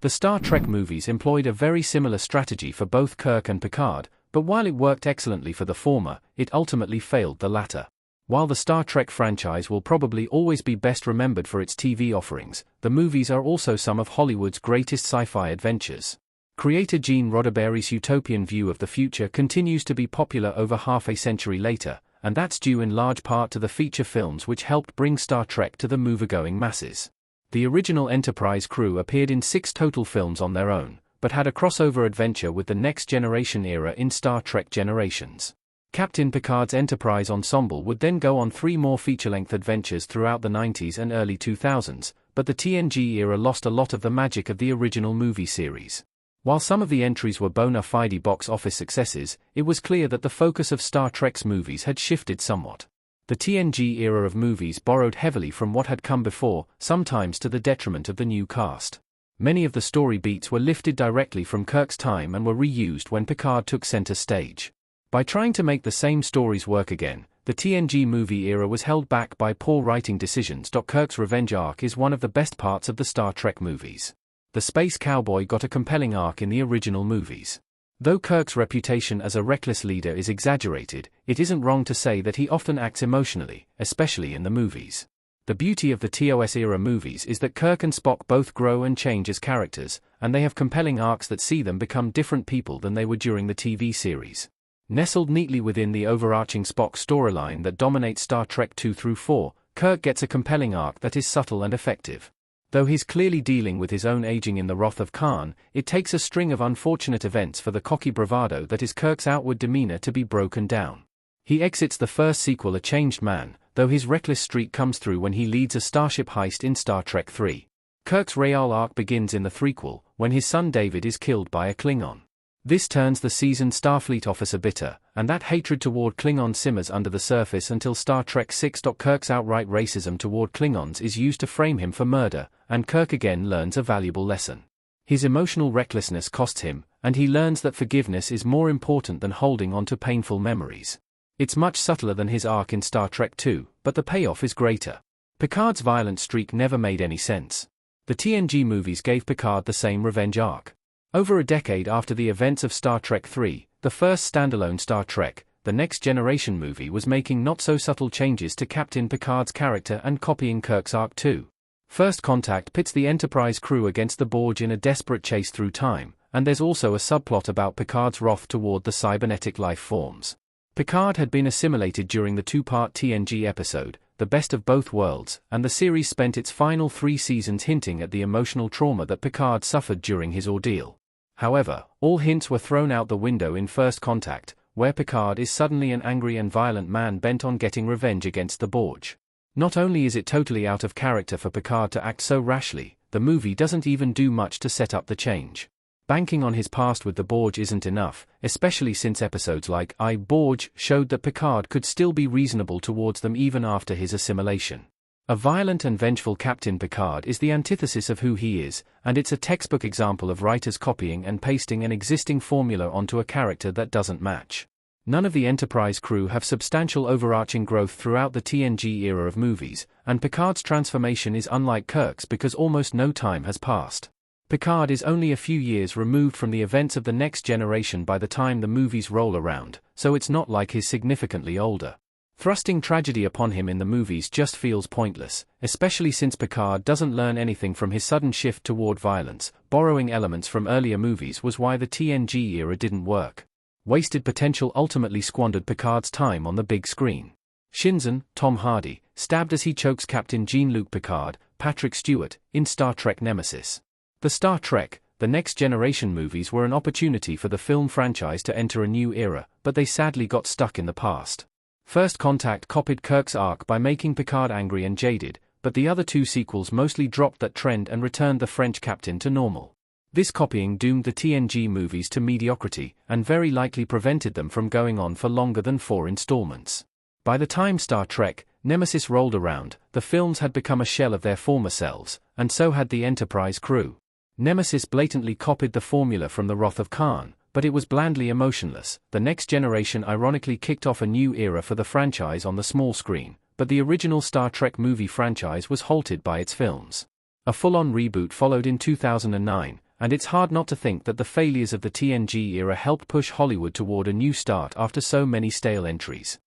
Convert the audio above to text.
The Star Trek movies employed a very similar strategy for both Kirk and Picard, but while it worked excellently for the former, it ultimately failed the latter. While the Star Trek franchise will probably always be best remembered for its TV offerings, the movies are also some of Hollywood's greatest sci-fi adventures. Creator Gene Roddenberry's utopian view of the future continues to be popular over half a century later, and that's due in large part to the feature films which helped bring Star Trek to the moviegoing masses. The original Enterprise crew appeared in 6 total films on their own, but had a crossover adventure with the Next Generation era in Star Trek Generations. Captain Picard's Enterprise ensemble would then go on 3 more feature-length adventures throughout the 90s and early 2000s, but the TNG era lost a lot of the magic of the original movie series. While some of the entries were bona fide box office successes, it was clear that the focus of Star Trek's movies had shifted somewhat. The TNG era of movies borrowed heavily from what had come before, sometimes to the detriment of the new cast. Many of the story beats were lifted directly from Kirk's time and were reused when Picard took center stage. By trying to make the same stories work again, the TNG movie era was held back by poor writing decisions. Kirk's revenge arc is one of the best parts of the Star Trek movies. The space cowboy got a compelling arc in the original movies. Though Kirk's reputation as a reckless leader is exaggerated, it isn't wrong to say that he often acts emotionally, especially in the movies. The beauty of the TOS era movies is that Kirk and Spock both grow and change as characters, and they have compelling arcs that see them become different people than they were during the TV series. Nestled neatly within the overarching Spock storyline that dominates Star Trek 2 through 4, Kirk gets a compelling arc that is subtle and effective. Though he's clearly dealing with his own aging in the Wrath of Khan, it takes a string of unfortunate events for the cocky bravado that is Kirk's outward demeanor to be broken down. He exits the first sequel a changed man, though his reckless streak comes through when he leads a starship heist in Star Trek 3. Kirk's Rael arc begins in the threequel, when his son David is killed by a Klingon. This turns the seasoned Starfleet officer bitter, and that hatred toward Klingons simmers under the surface until Star Trek 6. Kirk's outright racism toward Klingons is used to frame him for murder, and Kirk again learns a valuable lesson. His emotional recklessness costs him, and he learns that forgiveness is more important than holding on to painful memories. It's much subtler than his arc in Star Trek 2, but the payoff is greater. Picard's violent streak never made any sense. The TNG movies gave Picard the same revenge arc. Over a decade after the events of Star Trek 3, the first standalone Star Trek, the Next Generation movie was making not-so-subtle changes to Captain Picard's character and copying Kirk's arc too. First Contact pits the Enterprise crew against the Borg in a desperate chase through time, and there's also a subplot about Picard's wrath toward the cybernetic life forms. Picard had been assimilated during the 2-part TNG episode, The Best of Both Worlds, and the series spent its final 3 seasons hinting at the emotional trauma that Picard suffered during his ordeal. However, all hints were thrown out the window in First Contact, where Picard is suddenly an angry and violent man bent on getting revenge against the Borg. Not only is it totally out of character for Picard to act so rashly, the movie doesn't even do much to set up the change. Banking on his past with the Borg isn't enough, especially since episodes like I, Borg showed that Picard could still be reasonable towards them even after his assimilation. A violent and vengeful Captain Picard is the antithesis of who he is, and it's a textbook example of writers copying and pasting an existing formula onto a character that doesn't match. None of the Enterprise crew have substantial overarching growth throughout the TNG era of movies, and Picard's transformation is unlike Kirk's because almost no time has passed. Picard is only a few years removed from the events of the Next Generation by the time the movies roll around, so it's not like he's significantly older. Thrusting tragedy upon him in the movies just feels pointless, especially since Picard doesn't learn anything from his sudden shift toward violence. Borrowing elements from earlier movies was why the TNG era didn't work. Wasted potential ultimately squandered Picard's time on the big screen. Shinzen, Tom Hardy, stabbed as he chokes Captain Jean-Luc Picard, Patrick Stewart, in Star Trek Nemesis. The Star Trek, the Next Generation movies were an opportunity for the film franchise to enter a new era, but they sadly got stuck in the past. First Contact copied Kirk's arc by making Picard angry and jaded, but the other 2 sequels mostly dropped that trend and returned the French captain to normal. This copying doomed the TNG movies to mediocrity, and very likely prevented them from going on for longer than 4 installments. By the time Star Trek, Nemesis rolled around, the films had become a shell of their former selves, and so had the Enterprise crew. Nemesis blatantly copied the formula from the Wrath of Khan, but it was blandly emotionless. The Next Generation ironically kicked off a new era for the franchise on the small screen, but the original Star Trek movie franchise was halted by its films. A full-on reboot followed in 2009, And it's hard not to think that the failures of the TNG era helped push Hollywood toward a new start after so many stale entries.